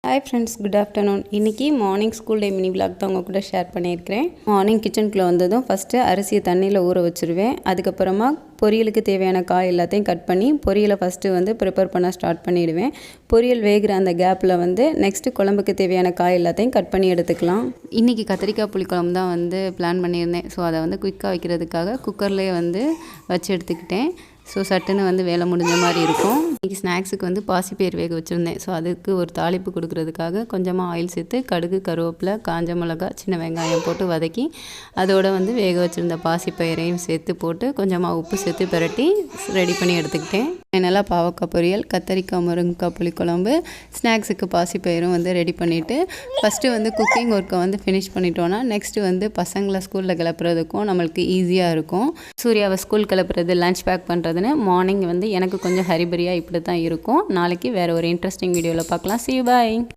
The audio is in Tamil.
Hi friends, good afternoon. இன்றைக்கி morning school day mini vlog தான் உங்கள் கூட ஷேர் பண்ணியிருக்கிறேன். மார்னிங் கிச்சனுக்குள்ளே வந்ததும் ஃபஸ்ட்டு அரிசியை தண்ணியில் ஊற வச்சுருவேன். அதுக்கப்புறமா பொரியலுக்கு தேவையான காய் எல்லாத்தையும் கட் பண்ணி பொரியலை ஃபஸ்ட்டு ப்ரிப்பேர் பண்ண ஸ்டார்ட் பண்ணிவிடுவேன். பொரியல் வேகிற அந்த கேப்பில் நெக்ஸ்ட்டு குழம்புக்கு தேவையான காய் எல்லாத்தையும் கட் பண்ணி எடுத்துக்கலாம். இன்றைக்கி கத்திரிக்காய் புளிக்குழம்பு தான் பிளான் பண்ணியிருந்தேன். ஸோ அதை குயிக்காக வைக்கிறதுக்காக குக்கர்லேயே வச்சு எடுத்துக்கிட்டேன். ஸோ சட்டுன்னு வேலை முடிஞ்ச மாதிரி இருக்கும். இன்றைக்கி ஸ்நாக்ஸுக்கு பாசிப்பயிறு வேக வச்சுருந்தேன். ஸோ அதுக்கு ஒரு தாளிப்பு கொடுக்குறதுக்காக கொஞ்சமாக ஆயில் சேர்த்து கடுகு, கருவேப்பிலை, காஞ்ச மிளகா, சின்ன வெங்காயம் போட்டு வதக்கி அதோட வேக வச்சுருந்த பாசிப்பயிரையும் சேர்த்து போட்டு கொஞ்சமாக உப்பு சேர்த்து பிரட்டி ரெடி பண்ணி எடுத்துக்கிட்டேன். நல்லா பாவக்காய் பொரியல், கத்தரிக்காய் முருங்கைக்காய் புளிக்குழம்பு, ஸ்நாக்ஸுக்கு பாசிப்பயிரும் ரெடி பண்ணிவிட்டு ஃபஸ்ட்டு குக்கிங் ஒர்க்கை ஃபினிஷ் பண்ணிட்டோன்னா நெக்ஸ்ட்டு பசங்களை ஸ்கூலில் கிளப்புறதுக்கும் நம்மளுக்கு ஈஸியாக இருக்கும். சூர்யாவை ஸ்கூல் கிளப்புறது, லஞ்ச் பேக் பண்ணுறதுன்னு மார்னிங் எனக்கு கொஞ்சம் ஹரிபரியாக இப்படி தான் இருக்கும். நாளைக்கு வேறு ஒரு இன்ட்ரெஸ்டிங் வீடியோவில் பார்க்கலாம். See you, bye.